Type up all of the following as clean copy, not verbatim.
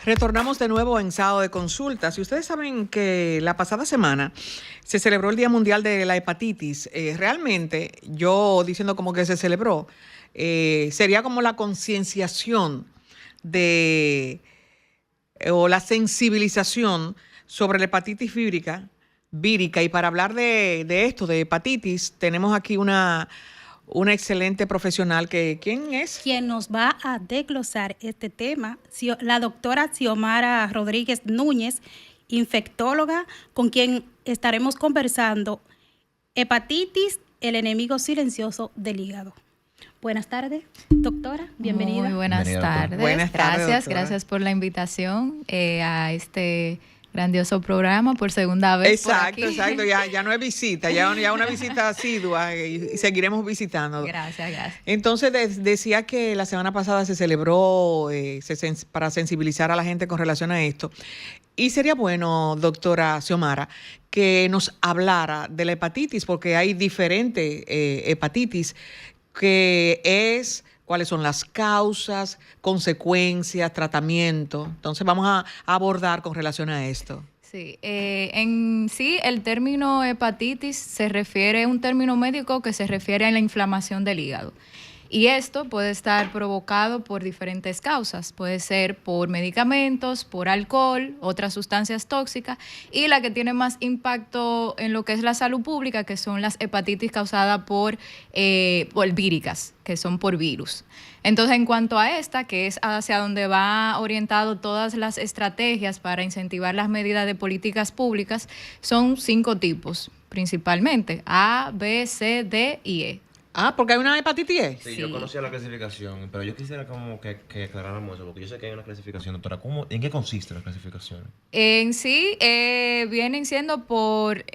Retornamos de nuevo en Sábado de Consultas. Y ustedes saben que la pasada semana se celebró el Día Mundial de la Hepatitis. Realmente, yo diciendo como que se celebró, sería como la concienciación de o la sensibilización sobre la hepatitis vírica. Y para hablar de esto, de hepatitis, tenemos aquí una excelente profesional ¿quién es? Quien nos va a desglosar este tema, la doctora Xiomara Rodríguez Núñez, infectóloga, con quien estaremos conversando hepatitis, el enemigo silencioso del hígado. Buenas tardes, doctora, bienvenida. Muy buenas tardes. Buenas tardes, gracias por la invitación a este grandioso programa por segunda vez. Exacto. Ya no es visita, ya una visita asidua y seguiremos visitando. Gracias. Entonces decía que la semana pasada se celebró para sensibilizar a la gente con relación a esto. Y sería bueno, doctora Xiomara, que nos hablara de la hepatitis, porque hay diferentes hepatitis, cuáles son las causas, consecuencias, tratamiento. Entonces vamos a abordar con relación a esto. Sí, en sí el término hepatitis es un término médico que se refiere a la inflamación del hígado. Y esto puede estar provocado por diferentes causas. Puede ser por medicamentos, por alcohol, otras sustancias tóxicas, y la que tiene más impacto en lo que es la salud pública, que son las hepatitis causadas por víricas, que son por virus. Entonces, en cuanto a esta, que es hacia donde va orientado todas las estrategias para incentivar las medidas de políticas públicas, son 5 tipos, principalmente: A, B, C, D y E. Ah, porque hay una hepatitis E. Sí, yo conocía la clasificación, pero yo quisiera como que aclaráramos eso, porque yo sé que hay una clasificación, doctora. ¿En qué consiste la clasificación? En sí, vienen siendo por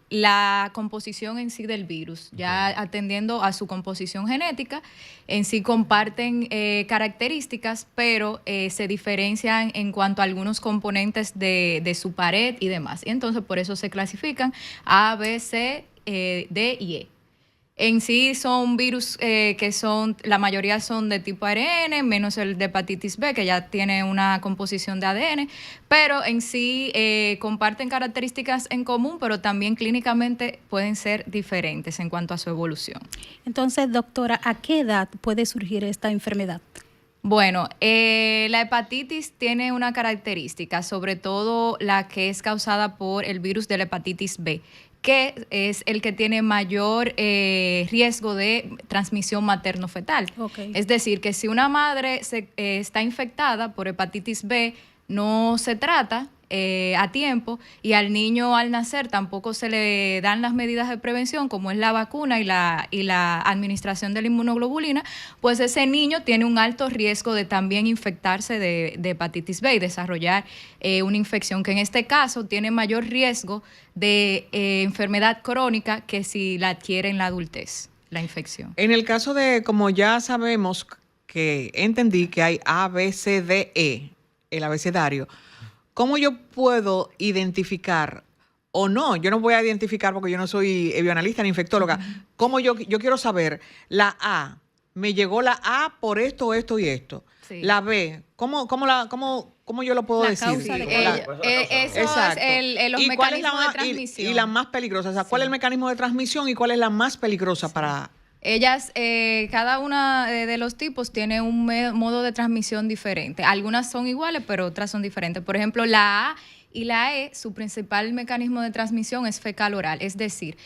la composición en sí del virus, ya atendiendo a su composición genética. En sí comparten características, pero se diferencian en cuanto a algunos componentes de su pared y demás. Y entonces por eso se clasifican A, B, C, D y E. En sí son virus la mayoría son de tipo ARN, menos el de hepatitis B, que ya tiene una composición de ADN, pero en sí comparten características en común, pero también clínicamente pueden ser diferentes en cuanto a su evolución. Entonces, doctora, ¿a qué edad puede surgir esta enfermedad? Bueno, la hepatitis tiene una característica, sobre todo la que es causada por el virus de la hepatitis B, que es el que tiene mayor riesgo de transmisión materno-fetal. Okay. Es decir, que si una madre está infectada por hepatitis B, no se trata a tiempo, y al niño al nacer tampoco se le dan las medidas de prevención, como es la vacuna y la administración de la inmunoglobulina, pues ese niño tiene un alto riesgo de también infectarse de hepatitis B y desarrollar una infección que en este caso tiene mayor riesgo de enfermedad crónica que si la adquiere en la adultez, la infección. En el caso de, como ya sabemos, que entendí que hay A, B, C, D, E, el abecedario, ¿cómo yo puedo identificar o no? Yo no voy a identificar porque yo no soy bioanalista ni infectóloga. ¿Cómo yo quiero saber la A? Me llegó la A por esto y esto. Sí. La B, ¿cómo yo lo puedo decir? Causa de eso exacto. es los mecanismos de transmisión. Y la más peligrosa. O sea, ¿cuál es el mecanismo de transmisión y cuál es la más peligrosa para...? Ellas, cada una de los tipos tiene un modo de transmisión diferente. Algunas son iguales, pero otras son diferentes. Por ejemplo, la A y la E, su principal mecanismo de transmisión es fecal oral, es decir,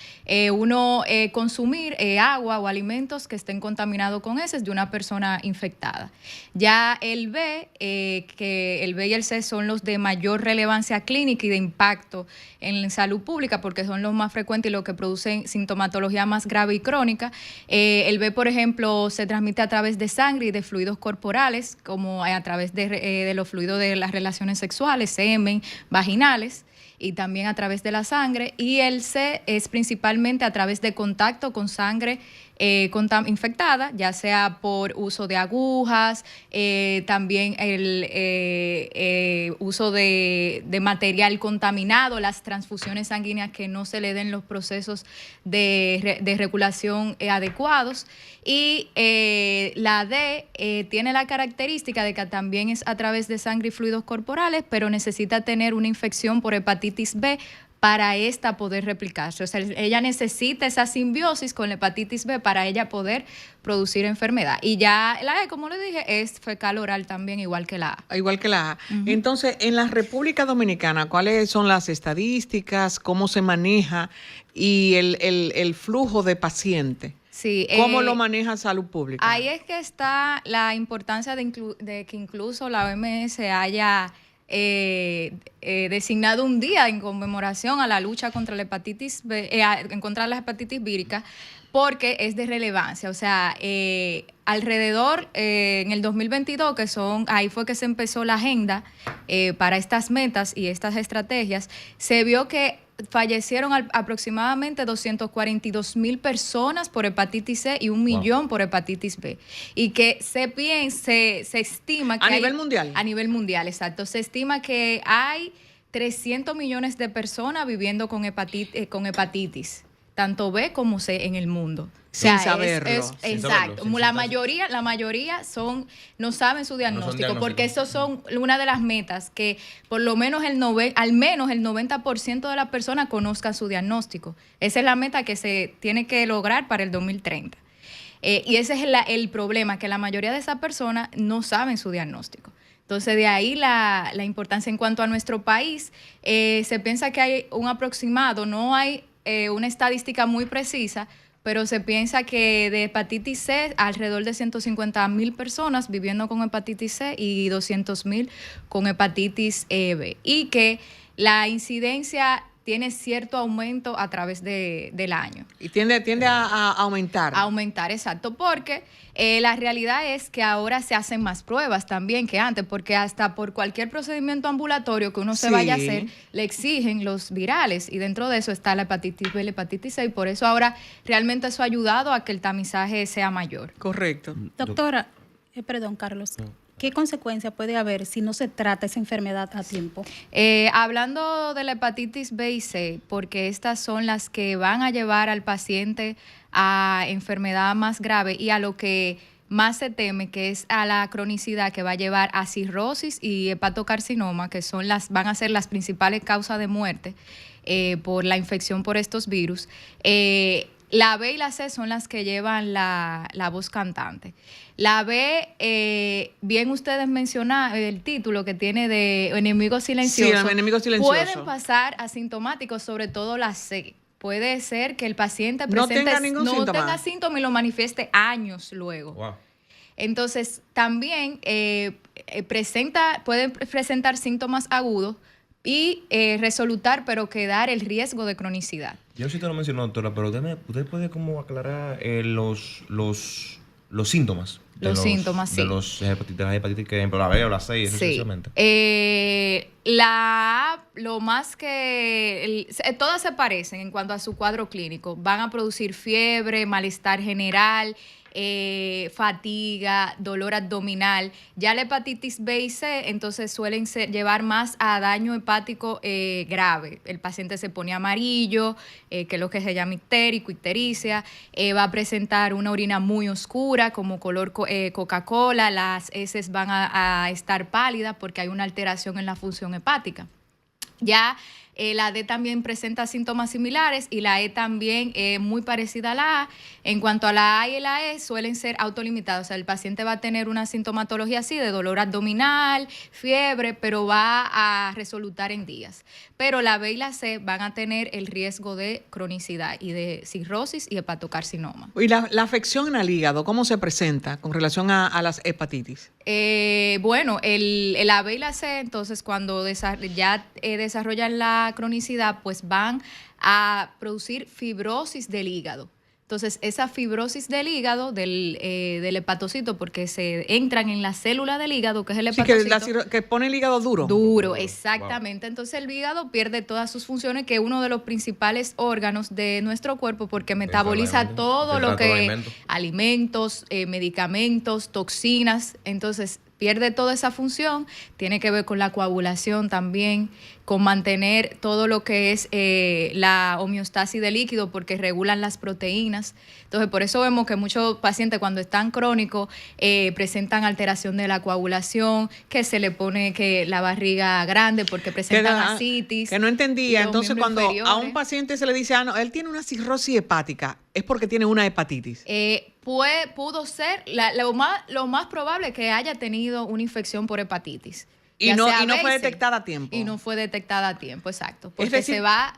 consumir agua o alimentos que estén contaminados con heces de una persona infectada. Ya el B, que el B y el C son los de mayor relevancia clínica y de impacto en salud pública, porque son los más frecuentes y los que producen sintomatología más grave y crónica. El B, por ejemplo, se transmite a través de sangre y de fluidos corporales, como a través de los fluidos de las relaciones sexuales, semen, vaginales, y también a través de la sangre. Y el C es principalmente a través de contacto con sangre infectada, ya sea por uso de agujas, también el uso de material contaminado, las transfusiones sanguíneas que no se le den los procesos de regulación adecuados. Y la D tiene la característica de que también es a través de sangre y fluidos corporales, pero necesita tener una infección por hepatitis B para esta poder replicarse. O sea, ella necesita esa simbiosis con la hepatitis B para ella poder producir enfermedad. Y ya la E, como le dije, es fecal oral también, igual que la A. Igual que la A. Entonces, en la República Dominicana, ¿cuáles son las estadísticas? ¿Cómo se maneja? Y el flujo de pacientes. Sí, ¿Cómo lo maneja Salud Pública? Ahí es que está la importancia de que incluso la OMS haya designado un día en conmemoración a la lucha contra la hepatitis B, en contra de la hepatitis vírica, porque es de relevancia. O sea, alrededor en el 2022, ahí fue que se empezó la agenda para estas metas y estas estrategias, se vio que fallecieron aproximadamente 242,000 personas por hepatitis C y 1 millón por hepatitis B. Y que se estima que ¿A nivel mundial? A nivel mundial, exacto. Se estima que hay 300 millones de personas viviendo con hepatitis, tanto B como C en el mundo. Sin saberlo. Exacto. La mayoría no saben su diagnóstico, porque esos son una de las metas, que por lo menos al menos el 90% de las personas conozcan su diagnóstico. Esa es la meta que se tiene que lograr para el 2030. Y ese es el problema, que la mayoría de esas personas no saben su diagnóstico. Entonces, de ahí la importancia. En cuanto a nuestro país, se piensa que hay un aproximado, no hay una estadística muy precisa, pero se piensa que de hepatitis C, alrededor de 150,000 personas viviendo con hepatitis C y 200,000 con hepatitis B. Y que la incidencia tiene cierto aumento a través del año. Y tiende a aumentar. A aumentar, exacto, porque la realidad es que ahora se hacen más pruebas también que antes, porque hasta por cualquier procedimiento ambulatorio que uno se vaya a hacer, le exigen los virales, y dentro de eso está la hepatitis B, la hepatitis C, y por eso ahora realmente eso ha ayudado a que el tamizaje sea mayor. Correcto. Doctora, perdón, Carlos. ¿Qué consecuencia puede haber si no se trata esa enfermedad a tiempo? Hablando de la hepatitis B y C, porque estas son las que van a llevar al paciente a enfermedad más grave y a lo que más se teme, que es a la cronicidad, que va a llevar a cirrosis y hepatocarcinoma, que van a ser las principales causas de muerte por la infección por estos virus. La B y la C son las que llevan la voz cantante. La B, bien ustedes mencionaron el título que tiene de enemigo silencioso. Sí, enemigo silencioso. Pueden pasar asintomáticos, sobre todo la C. Puede ser que el paciente no tenga síntomas y lo manifieste años luego. Wow. Entonces, también pueden presentar síntomas agudos y resolutar, pero quedar el riesgo de cronicidad. Yo sí te lo mencioné, doctora, pero usted puede como aclarar los síntomas. Los síntomas, sí. De las hepatitis, que ejemplo, la B o la C, esencialmente. La A, lo más que... todas se parecen en cuanto a su cuadro clínico. Van a producir fiebre, malestar general, fatiga, dolor abdominal. Ya la hepatitis B y C entonces suelen llevar más a daño hepático grave. El paciente se pone amarillo, que es lo que se llama ictérico, ictericia, va a presentar una orina muy oscura como color Coca-Cola, las heces van a estar pálidas porque hay una alteración en la función hepática. Ya la D también presenta síntomas similares y la E también muy parecida a la A. En cuanto a la A y la E, suelen ser autolimitados. O sea, el paciente va a tener una sintomatología así de dolor abdominal, fiebre, pero va a resolutar en días. Pero la B y la C van a tener el riesgo de cronicidad y de cirrosis y hepatocarcinoma. ¿Y la afección al hígado, cómo se presenta con relación a las hepatitis? Bueno, la B y la C, entonces cuando ya desarrollan la cronicidad, pues van a producir fibrosis del hígado. Entonces, esa fibrosis del hígado, del hepatocito, porque se entran en la célula del hígado, que es el Sí, que, hepatocito. que pone el hígado duro. Duro, exactamente. Entonces el hígado pierde todas sus funciones, que es uno de los principales órganos de nuestro cuerpo, porque metaboliza todo lo que alimentos, medicamentos, toxinas. Entonces pierde toda esa función. Tiene que ver con la coagulación también, con mantener todo lo que es la homeostasis del líquido, porque regulan las proteínas. Entonces, por eso vemos que muchos pacientes cuando están crónicos presentan alteración de la coagulación, que se le pone que la barriga grande porque presentan ascitis. Que no entendía. Entonces, cuando a un paciente se le dice, no, él tiene una cirrosis hepática, es porque tiene una hepatitis. Pudo ser, lo más probable es que haya tenido una infección por hepatitis. Y no fue detectada a tiempo. Y no fue detectada a tiempo, exacto. Porque se va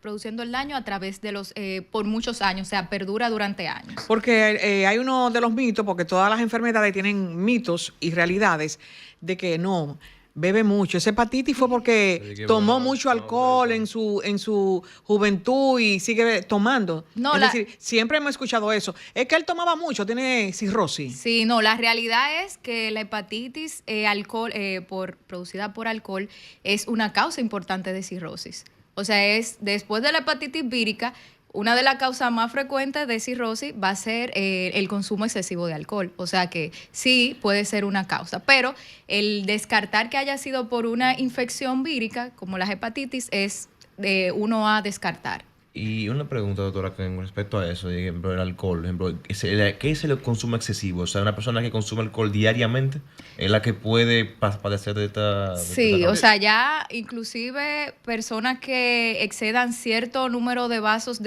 produciendo el daño a través de por muchos años, o sea, perdura durante años. Porque hay uno de los mitos, porque todas las enfermedades tienen mitos y realidades, de que no, bebe mucho. Esa hepatitis fue porque tomó mucho alcohol en su juventud y sigue tomando. No, es decir, siempre hemos escuchado eso. Es que él tomaba mucho, tiene cirrosis. Sí, no, la realidad es que la hepatitis producida por alcohol es una causa importante de cirrosis. O sea, después de la hepatitis vírica, una de las causas más frecuentes de cirrosis va a ser el consumo excesivo de alcohol. O sea que sí puede ser una causa, pero el descartar que haya sido por una infección vírica, como la hepatitis, es uno a descartar. Y una pregunta, doctora, con respecto a eso, por ejemplo, el alcohol, por ejemplo, ¿qué es el consumo excesivo? O sea, una persona que consume alcohol diariamente es la que puede padecer de esta... Sí, o sea, ya inclusive personas que excedan cierto número de vasos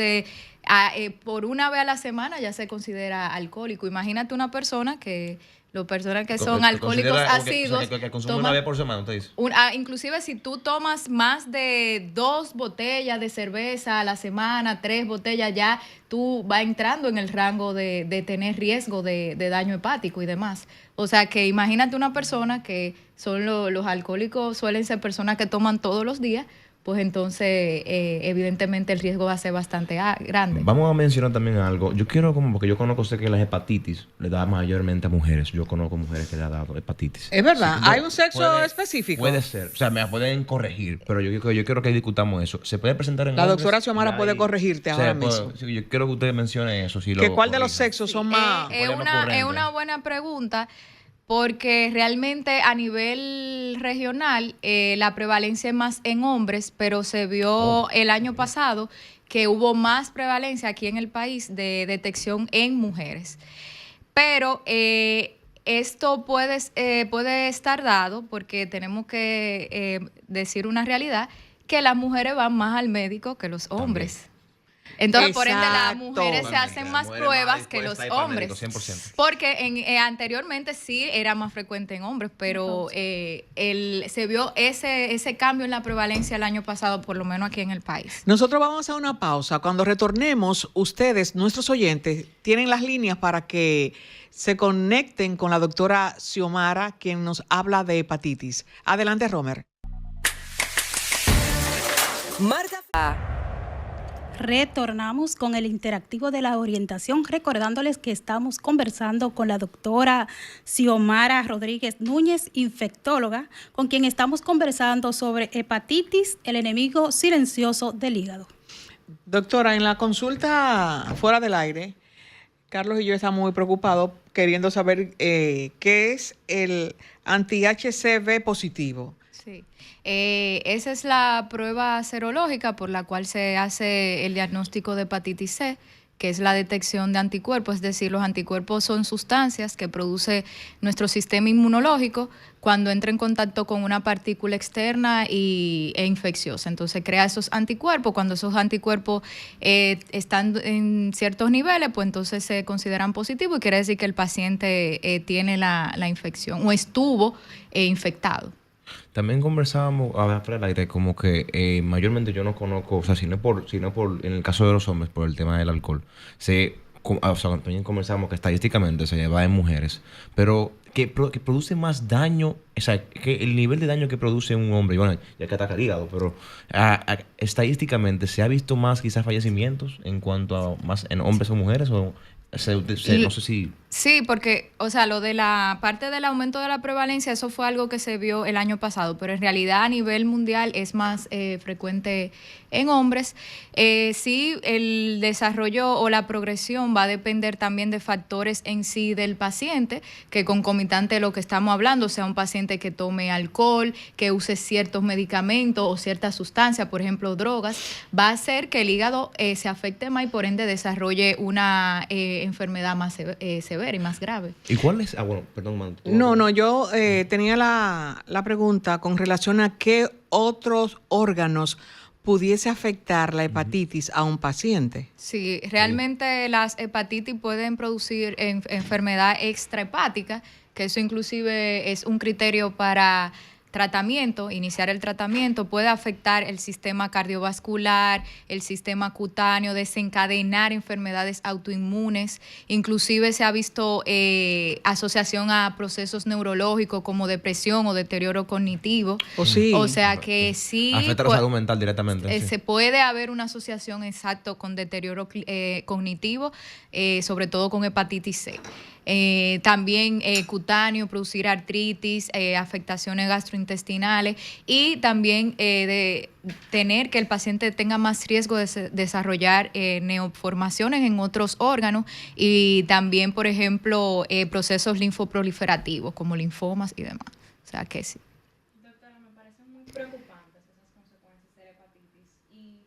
por una vez a la semana ya se considera alcohólico. Imagínate una persona que... Las personas que son alcohólicos asiduos... Que consumen una vez por semana, ¿usted dice? Inclusive si tú tomas más de 2 botellas de cerveza a la semana, 3 botellas, ya tú vas entrando en el rango de tener riesgo de daño hepático y demás. O sea que imagínate una persona que son los alcohólicos, suelen ser personas que toman todos los días, pues entonces evidentemente el riesgo va a ser bastante grande. Vamos a mencionar también algo. Yo quiero, porque yo conozco que las hepatitis le da mayormente a mujeres. Yo conozco mujeres que le ha dado hepatitis. Es verdad, sí, ¿hay un sexo específico? Puede ser, o sea, me pueden corregir, pero yo quiero que discutamos eso. ¿Se puede presentar en la hombres? Doctora Xiomara puede corregirte ahora mismo. Yo quiero que usted mencione eso. ¿Cuál de los sexos son más? Es una buena pregunta. Porque realmente a nivel regional la prevalencia es más en hombres, pero se vio el año pasado que hubo más prevalencia aquí en el país de detección en mujeres. Pero esto puede estar dado porque tenemos que decir una realidad, que las mujeres van más al médico que los hombres. También. Entonces, por ende, las mujeres se hacen más pruebas que los hombres. Médico, 100%. Porque anteriormente sí era más frecuente en hombres, pero se vio ese cambio en la prevalencia el año pasado, por lo menos aquí en el país. Nosotros vamos a una pausa. Cuando retornemos, ustedes, nuestros oyentes, tienen las líneas para que se conecten con la doctora Xiomara, quien nos habla de hepatitis. Adelante, Romer. Marta. Retornamos con el interactivo de la orientación, recordándoles que estamos conversando con la doctora Xiomara Rodríguez Núñez, infectóloga, con quien estamos conversando sobre hepatitis, el enemigo silencioso del hígado. Doctora, en la consulta fuera del aire, Carlos y yo estamos muy preocupados queriendo saber qué es el anti-HCV positivo. Sí. Esa es la prueba serológica por la cual se hace el diagnóstico de hepatitis C, que es la detección de anticuerpos, es decir, los anticuerpos son sustancias que produce nuestro sistema inmunológico cuando entra en contacto con una partícula externa e infecciosa. Entonces crea esos anticuerpos. Cuando esos anticuerpos están en ciertos niveles, pues entonces se consideran positivos y quiere decir que el paciente tiene la infección o estuvo infectado. También conversábamos fuera del aire como que mayormente yo no conozco, o sea, si no por en el caso de los hombres, por el tema del alcohol, o sea, también conversamos que estadísticamente se va en mujeres, pero que produce más daño, o sea, que el nivel de daño que produce un hombre, y bueno, ya que ataca el hígado, pero estadísticamente se ha visto más quizás fallecimientos en cuanto a más en hombres o mujeres, o no sé si... Sí, porque, o sea, lo de la parte del aumento de la prevalencia, eso fue algo que se vio el año pasado, pero en realidad a nivel mundial es más frecuente en hombres. Sí, el desarrollo o la progresión va a depender también de factores en sí del paciente, que concomitante de lo que estamos hablando, sea un paciente que tome alcohol, que use ciertos medicamentos o ciertas sustancias, por ejemplo, drogas, va a hacer que el hígado se afecte más y por ende desarrolle una enfermedad más severa y más grave. ¿Y cuál es? Bueno, perdón, man. No, yo tenía la pregunta con relación a qué otros órganos pudiese afectar la hepatitis a un paciente. Sí, realmente las hepatitis pueden producir enfermedad extrahepática, que eso inclusive es un criterio para tratamiento, iniciar el tratamiento, puede afectar el sistema cardiovascular, el sistema cutáneo, desencadenar enfermedades autoinmunes, inclusive se ha visto asociación a procesos neurológicos como depresión o deterioro cognitivo. Sí. O sea que sí. Afecta la salud mental directamente. Se puede haber una asociación exacto con deterioro cognitivo, sobre todo con hepatitis C. También cutáneo, producir artritis, afectaciones gastrointestinales y también de tener que el paciente tenga más riesgo de desarrollar neoformaciones en otros órganos y también, por ejemplo, procesos linfoproliferativos como linfomas y demás. O sea que sí. Doctora, me parecen muy preocupantes esas consecuencias de la hepatitis. Y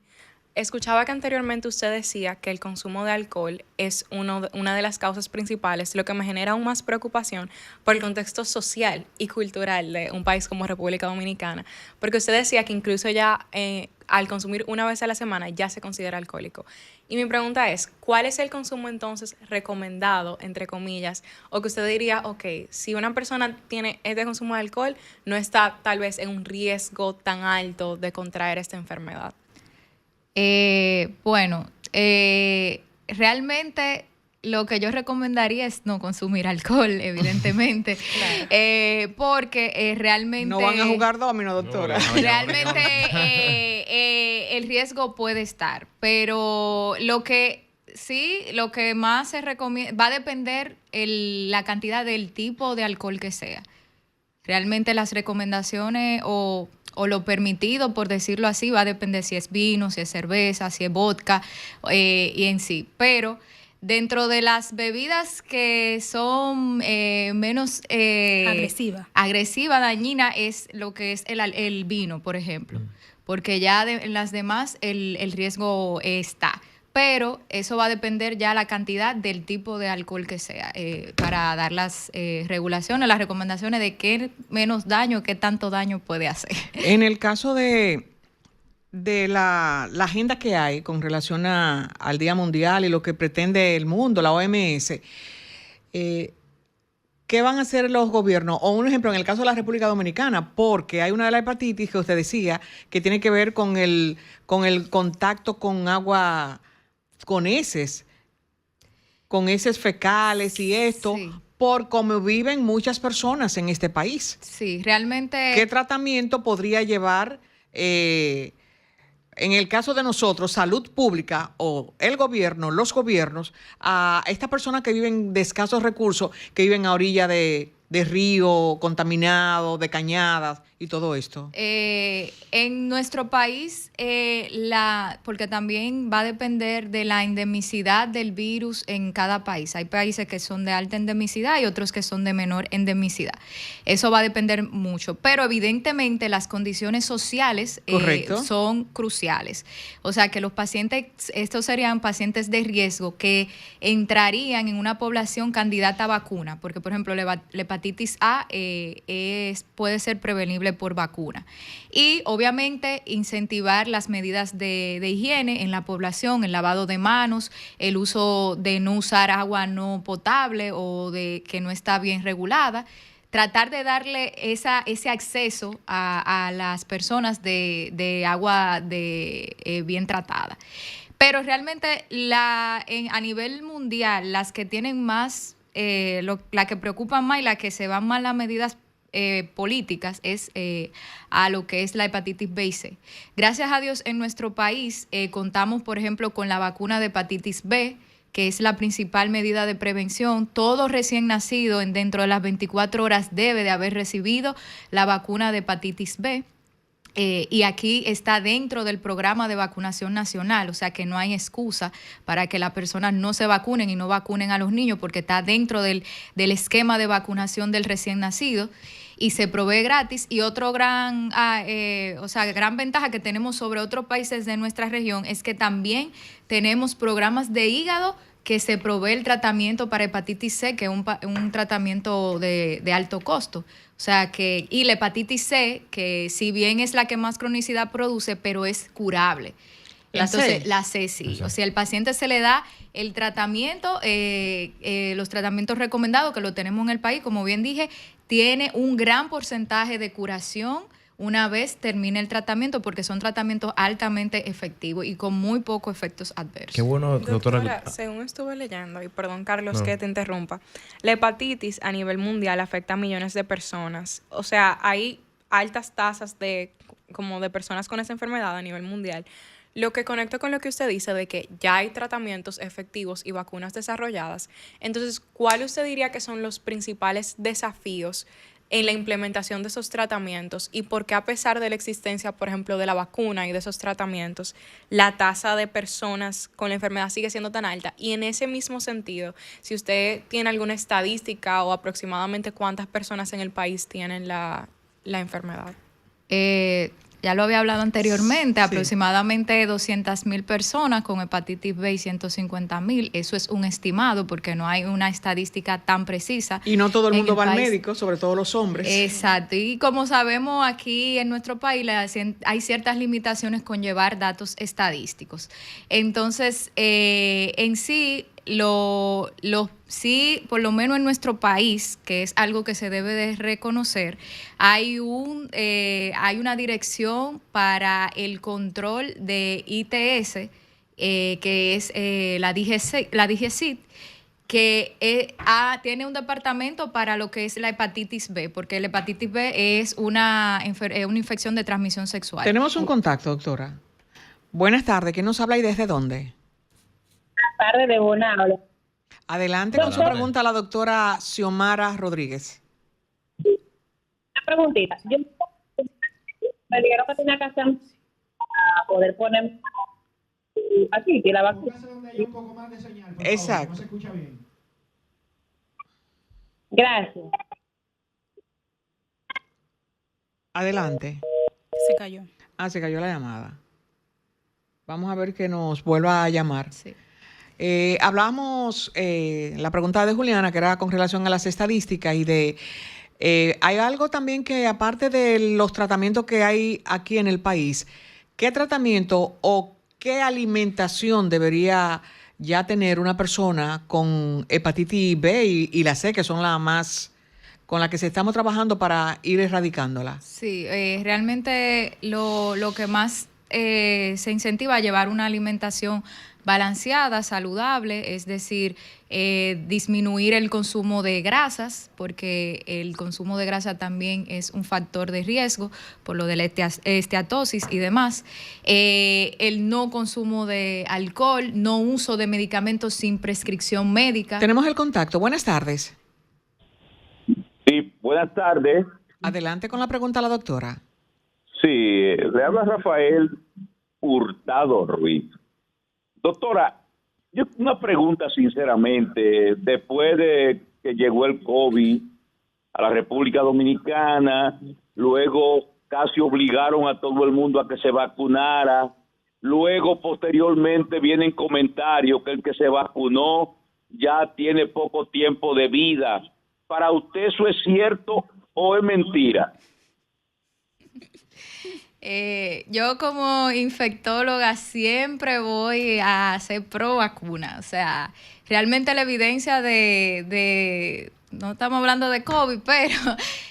escuchaba que anteriormente usted decía que el consumo de alcohol es una de las causas principales, lo que me genera aún más preocupación por el contexto social y cultural de un país como República Dominicana, porque usted decía que incluso ya al consumir una vez a la semana ya se considera alcohólico. Y mi pregunta es, ¿cuál es el consumo entonces recomendado, entre comillas, o que usted diría, ok, si una persona tiene este consumo de alcohol, no está tal vez en un riesgo tan alto de contraer esta enfermedad? Realmente lo que yo recomendaría es no consumir alcohol, evidentemente, claro. Porque realmente... No van a jugar domino, doctora. Realmente el riesgo puede estar, pero lo que más se recomienda, va a depender la cantidad del tipo de alcohol que sea. Realmente las recomendaciones o lo permitido, por decirlo así, va a depender si es vino, si es cerveza, si es vodka y en sí. Pero dentro de las bebidas que son menos agresiva, dañina, es lo que es el vino, por ejemplo. Porque ya en las demás el riesgo está. Pero eso va a depender ya la cantidad del tipo de alcohol que sea para dar las regulaciones, las recomendaciones de qué menos daño, qué tanto daño puede hacer. En el caso de la agenda que hay con relación al Día Mundial y lo que pretende el mundo, la OMS, ¿qué van a hacer los gobiernos? O un ejemplo, en el caso de la República Dominicana, porque hay una de las hepatitis que usted decía que tiene que ver con el contacto con agua, con heces fecales y esto, sí, por cómo viven muchas personas en este país. Sí, realmente... ¿Qué tratamiento podría llevar, en el caso de nosotros, salud pública o el gobierno, los gobiernos, a estas personas que viven de escasos recursos, que viven a orilla de río contaminado, de cañadas y todo esto? En nuestro país, porque también va a depender de la endemicidad del virus en cada país. Hay países que son de alta endemicidad y otros que son de menor endemicidad. Eso va a depender mucho, pero evidentemente las condiciones sociales son cruciales. O sea que los pacientes, estos serían pacientes de riesgo que entrarían en una población candidata a vacuna, porque por ejemplo la hepatitis A puede ser prevenible por vacuna. Y obviamente incentivar las medidas de higiene en la población, el lavado de manos, el uso de no usar agua no potable o de que no está bien regulada, tratar de darle ese acceso a las personas de agua bien tratada. Pero realmente a nivel mundial, las que tienen más, la que preocupan más y la que se van más las medidas políticas es a lo que es la hepatitis B y C. Gracias a Dios en nuestro país contamos, por ejemplo, con la vacuna de hepatitis B, que es la principal medida de prevención. Todo recién nacido dentro de las 24 horas debe de haber recibido la vacuna de hepatitis B. Y aquí está dentro del programa de vacunación nacional, o sea que no hay excusa para que las personas no se vacunen y no vacunen a los niños, porque está dentro del esquema de vacunación del recién nacido y se provee gratis. Y otro gran ventaja que tenemos sobre otros países de nuestra región es que también tenemos programas de hígado que se provee el tratamiento para hepatitis C, que es un tratamiento de alto costo. O sea que, y la hepatitis C, que si bien es la que más cronicidad produce, pero es curable. Entonces, la C sí. Exacto. O sea, al paciente se le da el tratamiento, los tratamientos recomendados, que lo tenemos en el país, como bien dije, tiene un gran porcentaje de curación una vez termine el tratamiento, porque son tratamientos altamente efectivos y con muy pocos efectos adversos. Qué bueno, doctora. Según estuve leyendo, y perdón, Carlos, que te interrumpa, la hepatitis a nivel mundial afecta a millones de personas. O sea, hay altas tasas de personas con esa enfermedad a nivel mundial. Lo que conecto con lo que usted dice de que ya hay tratamientos efectivos y vacunas desarrolladas. Entonces, ¿cuál usted diría que son los principales desafíos en la implementación de esos tratamientos, y por qué, a pesar de la existencia, por ejemplo, de la vacuna y de esos tratamientos, la tasa de personas con la enfermedad sigue siendo tan alta? Y en ese mismo sentido, si usted tiene alguna estadística o aproximadamente cuántas personas en el país tienen la enfermedad. Ya lo había hablado anteriormente, sí. Aproximadamente 200,000 personas con hepatitis B y 150,000. Eso es un estimado porque no hay una estadística tan precisa. Y no todo el mundo va al médico, sobre todo los hombres. Exacto. Y como sabemos, aquí en nuestro país hay ciertas limitaciones con llevar datos estadísticos. Entonces, en sí, sí, por lo menos en nuestro país, que es algo que se debe de reconocer, hay una dirección para el control de ITS, que es la DGCIT, que tiene un departamento para lo que es la hepatitis B, porque la hepatitis B es una infección de transmisión sexual. Tenemos un contacto, doctora. Buenas tardes. ¿Quién nos habla y desde dónde? Tarde de Bonao. Adelante con su pregunta a la doctora Xiomara Rodríguez. Una preguntita. Yo me dijeron que tenía que hacer para poder poner aquí, que la vacuna. Un poco más de señal, por Exacto. favor, no se escucha bien. Gracias. Adelante. Se cayó. Se cayó la llamada. Vamos a ver que nos vuelva a llamar. Sí. Hablábamos, la pregunta de Juliana, que era con relación a las estadísticas y hay algo también que, aparte de los tratamientos que hay aquí en el país, ¿qué tratamiento o qué alimentación debería ya tener una persona con hepatitis B y la C, que son las más con las que estamos trabajando para ir erradicándola? Sí, realmente lo que más se incentiva a llevar una alimentación balanceada, saludable, es decir, disminuir el consumo de grasas, porque el consumo de grasa también es un factor de riesgo por lo de la esteatosis y demás. El no consumo de alcohol, no uso de medicamentos sin prescripción médica. Tenemos el contacto. Buenas tardes. Sí, buenas tardes. Adelante con la pregunta a la doctora. Sí, le habla Rafael Hurtado Ruiz. Doctora, yo una pregunta sinceramente, después de que llegó el COVID a la República Dominicana, luego casi obligaron a todo el mundo a que se vacunara, luego posteriormente vienen comentarios que el que se vacunó ya tiene poco tiempo de vida. ¿Para usted eso es cierto o es mentira? Yo como infectóloga siempre voy a ser pro vacuna. O sea, realmente la evidencia de no estamos hablando de COVID, pero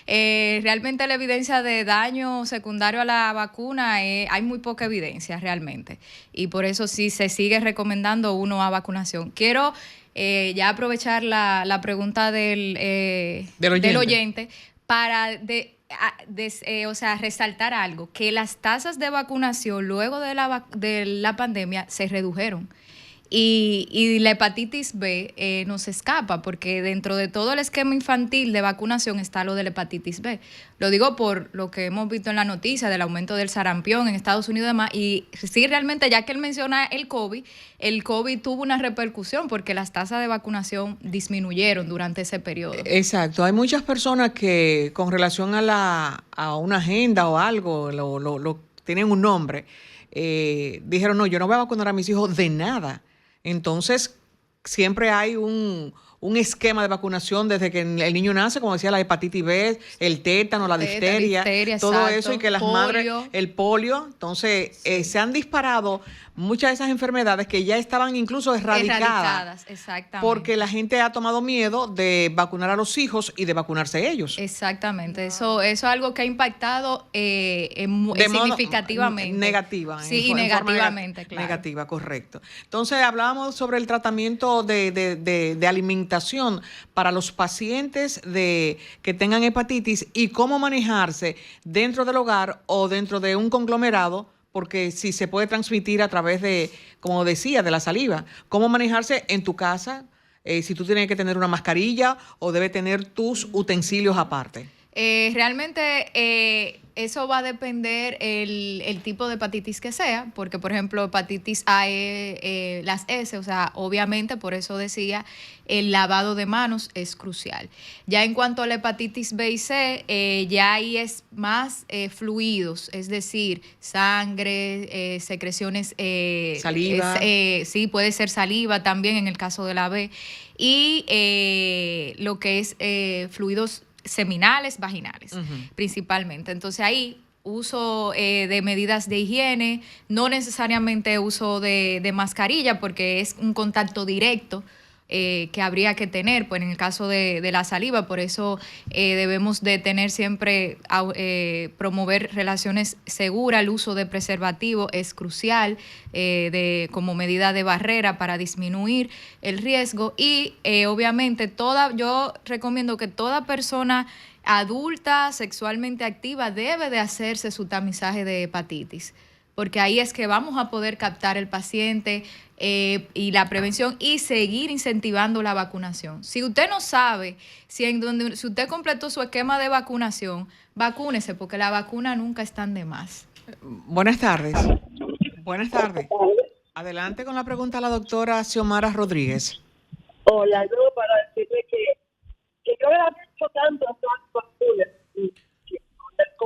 realmente la evidencia de daño secundario a la vacuna, hay muy poca evidencia realmente. Y por eso sí se sigue recomendando uno a vacunación. Quiero ya aprovechar la pregunta del oyente para resaltar algo, que las tasas de vacunación luego de la pandemia se redujeron. Y la hepatitis B nos escapa, porque dentro de todo el esquema infantil de vacunación está lo de la hepatitis B. Lo digo por lo que hemos visto en la noticia del aumento del sarampión en Estados Unidos y demás. Y sí, realmente, ya que él menciona el COVID tuvo una repercusión porque las tasas de vacunación disminuyeron durante ese periodo. Exacto. Hay muchas personas que con relación a una agenda o algo, tienen un nombre, dijeron, no, yo no voy a vacunar a mis hijos de nada. Entonces, siempre hay un esquema de vacunación desde que el niño nace, como decía, la hepatitis B, el tétano, la difteria, todo exacto, eso, y que las madres, el polio. Entonces, se han disparado muchas de esas enfermedades que ya estaban incluso erradicadas, exactamente. Porque la gente ha tomado miedo de vacunar a los hijos y de vacunarse ellos. Exactamente, eso es algo que ha impactado significativamente. Negativa. Sí, y negativamente, claro. Negativa, correcto. Entonces, hablábamos sobre el tratamiento de alimentación para los pacientes que tengan hepatitis y cómo manejarse dentro del hogar o dentro de un conglomerado, porque si se puede transmitir a través de, como decía, de la saliva. Cómo manejarse en tu casa, si tú tienes que tener una mascarilla o debes tener tus utensilios aparte. Realmente eso va a depender el tipo de hepatitis que sea, porque por ejemplo hepatitis A, las S, o sea, obviamente por eso decía, el lavado de manos es crucial. Ya en cuanto a la hepatitis B y C, ya ahí es más fluidos, es decir, sangre, secreciones, saliva. Sí, puede ser saliva también en el caso de la B, y lo que es fluidos seminales, vaginales, principalmente. Entonces ahí uso de medidas de higiene, no necesariamente uso de mascarilla porque es un contacto directo que habría que tener, pues en el caso de la saliva, por eso debemos de tener siempre, promover relaciones seguras, el uso de preservativo es crucial como medida de barrera para disminuir el riesgo y obviamente yo recomiendo que toda persona adulta, sexualmente activa, debe de hacerse su tamizaje de hepatitis, porque ahí es que vamos a poder captar el paciente y la prevención y seguir incentivando la vacunación. Si usted no sabe, si usted completó su esquema de vacunación, vacúnese, porque la vacuna nunca están de más. Buenas tardes. Buenas tardes. Adelante con la pregunta a la doctora Xiomara Rodríguez. Hola, no, para decirle que yo le he hecho tanto a todas las vacunas.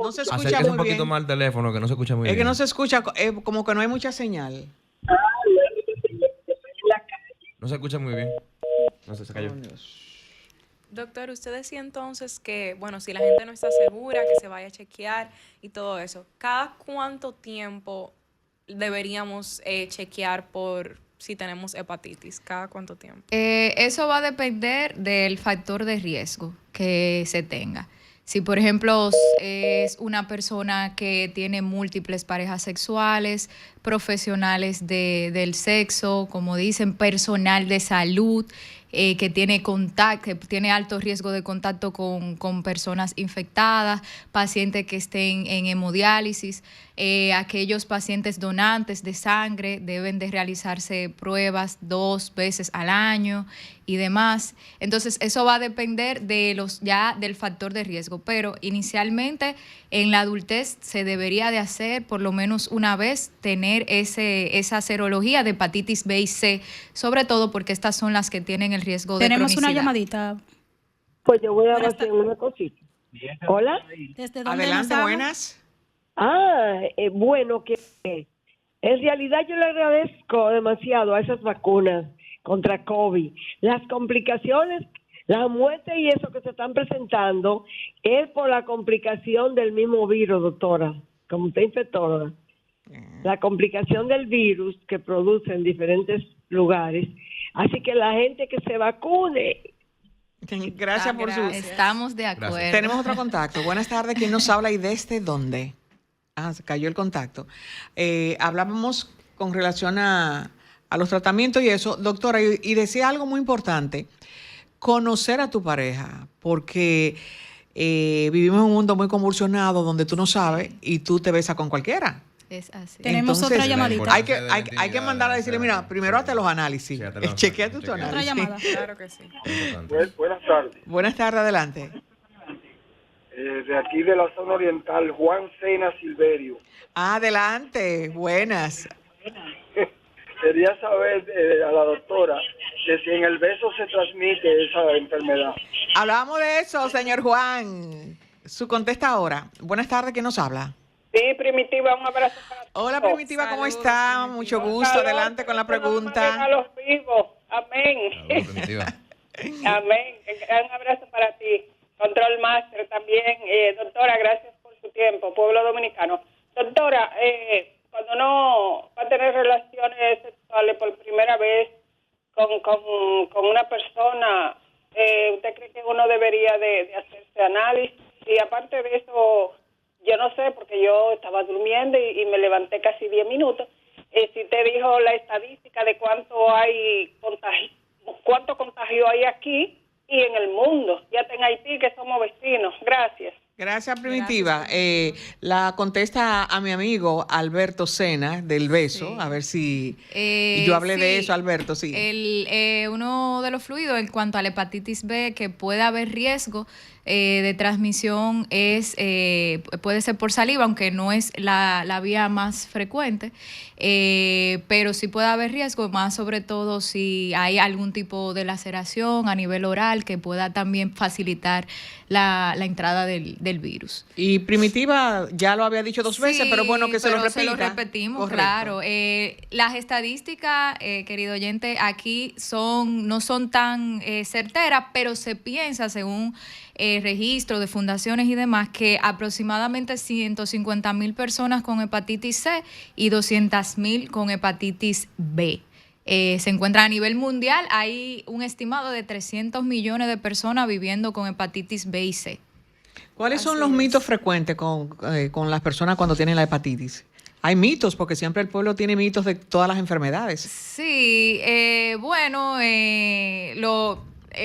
No se escucha Acérquese muy un poquito bien. más al teléfono, que no se escucha muy bien. Es que no se escucha, como que no hay mucha señal. No se escucha muy bien. No sé, se cayó. Doctor, usted decía entonces que, bueno, si la gente no está segura, que se vaya a chequear y todo eso, ¿cada cuánto tiempo deberíamos chequear por si tenemos hepatitis? ¿Cada cuánto tiempo? Eso va a depender del factor de riesgo que se tenga. Si, por ejemplo, es una persona que tiene múltiples parejas sexuales, profesionales del sexo, como dicen, personal de salud, que tiene alto riesgo de contacto con personas infectadas, pacientes que estén en hemodiálisis, aquellos pacientes donantes de sangre deben de realizarse pruebas 2 veces al año y demás. Entonces, eso va a depender del factor de riesgo, pero inicialmente en la adultez se debería de hacer por lo menos una vez, tener esa serología de hepatitis B y C, sobre todo porque estas son las que tienen el riesgo de Tenemos cronicidad. una llamadita. Pues yo voy a hacer una cosita. Hola. ¿Desde dónde Adelante, nos habla? buenas. Bueno, que en realidad yo le agradezco demasiado a esas vacunas contra COVID. Las complicaciones, la muerte y eso que se están presentando es por la complicación del mismo virus, doctora, como usted infectóloga. La complicación del virus que produce en diferentes lugares. Así que la gente que se vacune, Gracias por su... Estamos de acuerdo. Gracias. Tenemos otro contacto. Buenas tardes, ¿quién nos habla y desde dónde? Ah, se cayó el contacto. Hablábamos con relación a los tratamientos y eso, doctora, y decía algo muy importante, conocer a tu pareja, porque vivimos en un mundo muy convulsionado donde tú no sabes y tú te besas con cualquiera. Es así. Tenemos Entonces, otra llamadita. Hay que mandar a decirle, mira, primero hazte los análisis, Sí, hazte los chequea tu análisis, Otra análisis. llamada. Claro que sí. Buenas tardes. Buenas tardes, adelante. De aquí de la zona oriental, Juan Sena Silverio. Adelante, buenas. Quería saber a la doctora que si en el beso se transmite esa enfermedad. Hablábamos de eso, señor Juan. Su contesta ahora. Buenas tardes, ¿quién nos habla? Sí, Primitiva, un abrazo para todos. Hola, Primitiva, ¿cómo Saludos, está? Primitiva. Mucho gusto. Calor, Adelante con la pero no maten a pregunta. los vivos. Amén. Saludos, Primitiva. Amén. Un abrazo para ti. Control Master también. Doctora, gracias por su tiempo. Pueblo dominicano. Doctora, cuando uno va a tener relaciones sexuales por primera vez con una persona, ¿usted cree que uno debería de hacerse análisis? Y aparte de eso, yo no sé, porque yo estaba durmiendo y me levanté casi 10 minutos. Si te dijo la estadística de cuánto contagio hay aquí y en el mundo, ya en Haití, que somos vecinos. Gracias. Gracias, Primitiva. La contesta a mi amigo Alberto Sena del beso. Sí. A ver si... y yo hablé de sí. eso, Alberto, sí. Uno de los fluidos en cuanto a la hepatitis B que puede haber riesgo de transmisión puede ser por saliva, aunque no es la vía más frecuente, pero sí puede haber riesgo, más sobre todo si hay algún tipo de laceración a nivel oral que pueda también facilitar la entrada del virus. Y Primitiva ya lo había dicho 2 veces, Sí, pero bueno que se lo pero repita. Se lo repetimos, Correcto. claro. Las estadísticas, querido oyente, aquí no son tan certeras, pero se piensa, según registro de fundaciones y demás, que aproximadamente 150,000 personas con hepatitis C y 200,000 con hepatitis B. Se encuentra a nivel mundial, hay un estimado de 300 millones de personas viviendo con hepatitis B y C. ¿Cuáles son los mitos frecuentes con las personas cuando tienen la hepatitis? Hay mitos, porque siempre el pueblo tiene mitos de todas las enfermedades. Sí,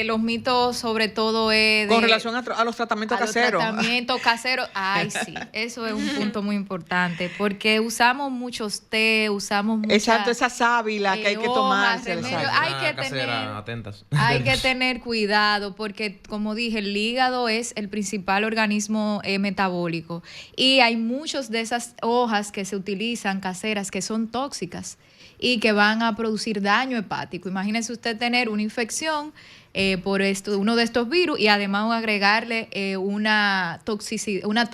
los mitos sobre todo Con relación a los tratamientos caseros. Los tratamientos caseros, ay sí, eso es un punto muy importante, porque usamos muchos té, usamos mucha, Exacto, esa sábila que hay que hojas, tomarse. remedios. Exacto. Hay que tener cuidado, porque como dije, el hígado es el principal organismo metabólico y hay muchas de esas hojas que se utilizan caseras que son tóxicas y que van a producir daño hepático. Imagínese usted tener una infección por uno de estos virus y además agregarle una toxicidad, una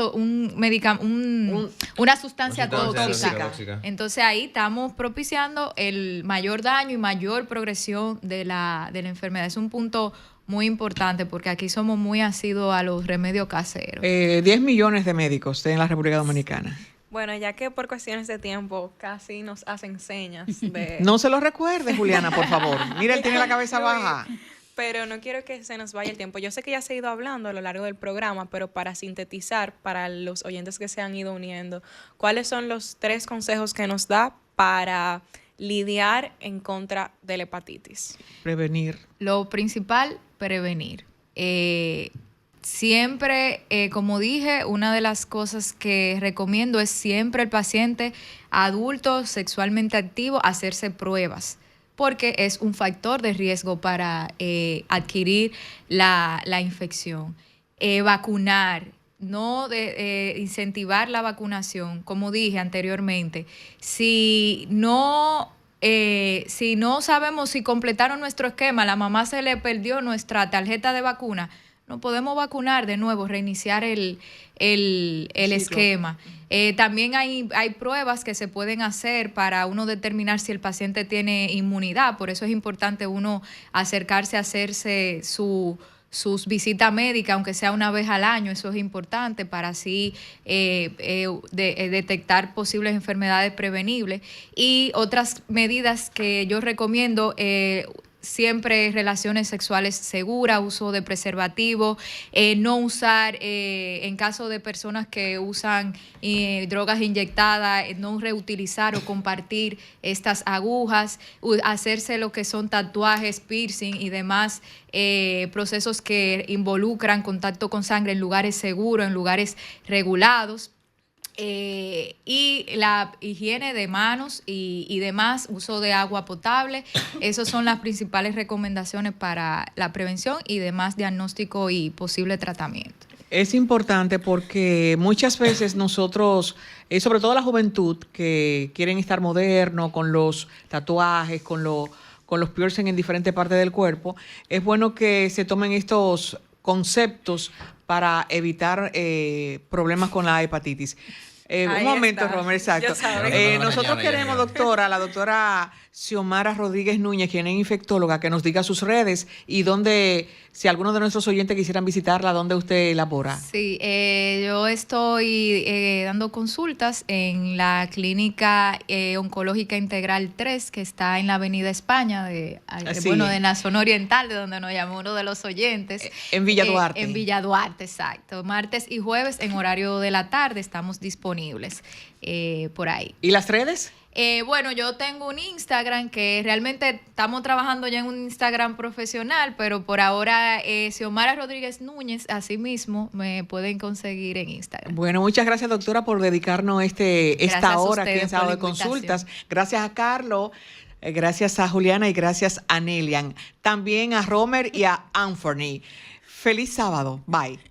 sustancia tóxica. Entonces ahí estamos propiciando el mayor daño y mayor progresión de la enfermedad. Es un punto muy importante porque aquí somos muy asiduos a los remedios caseros. 10 millones de médicos en la República Dominicana. Bueno, ya que por cuestiones de tiempo casi nos hacen señas de... No se lo recuerde, Juliana, por favor. Mira, él tiene la cabeza baja. Pero no quiero que se nos vaya el tiempo. Yo sé que ya se ha ido hablando a lo largo del programa, pero para sintetizar, para los oyentes que se han ido uniendo, ¿cuáles son los 3 consejos que nos da para lidiar en contra de la hepatitis? Prevenir. Lo principal, prevenir. Siempre, como dije, una de las cosas que recomiendo es siempre el paciente adulto sexualmente activo hacerse pruebas, porque es un factor de riesgo para adquirir la infección. Vacunar, incentivar la vacunación, como dije anteriormente. Si no sabemos si completaron nuestro esquema, la mamá se le perdió nuestra tarjeta de vacuna, no podemos vacunar de nuevo, reiniciar el esquema. También hay pruebas que se pueden hacer para uno determinar si el paciente tiene inmunidad. Por eso es importante uno acercarse a hacerse sus visitas médicas, aunque sea una vez al año. Eso es importante para así detectar posibles enfermedades prevenibles. Y otras medidas que yo recomiendo, siempre relaciones sexuales seguras, uso de preservativo, no usar, en caso de personas que usan drogas inyectadas, no reutilizar o compartir estas agujas, hacerse lo que son tatuajes, piercing y demás procesos que involucran contacto con sangre en lugares seguros, en lugares regulados. Y la higiene de manos y demás, uso de agua potable, esas son las principales recomendaciones para la prevención y demás diagnóstico y posible tratamiento. Es importante porque muchas veces nosotros, sobre todo la juventud, que quieren estar moderno con los tatuajes, con los piercing en diferentes partes del cuerpo, es bueno que se tomen estos conceptos para evitar problemas con la hepatitis. Un momento, Romer, exacto. Nosotros queremos, doctora, la doctora Xiomara Rodríguez Núñez, quien es infectóloga, que nos diga sus redes y dónde, si alguno de nuestros oyentes quisieran visitarla, dónde usted labora. Sí, yo estoy dando consultas en la Clínica Oncológica Integral 3, que está en la Avenida España, de la zona oriental, de donde nos llamó uno de los oyentes. En Villa Duarte. En Villa Duarte, exacto. Martes y jueves en horario de la tarde estamos disponibles por ahí. ¿Y las redes? Bueno, yo tengo un Instagram que realmente estamos trabajando ya en un Instagram profesional, pero por ahora Xiomara Rodríguez Núñez, así mismo me pueden conseguir en Instagram. Bueno, muchas gracias, doctora, por dedicarnos esta hora aquí en Sábado de Consultas. Gracias a Carlos, gracias a Juliana y gracias a Nelian. También a Romer y a Anthony. Feliz sábado. Bye.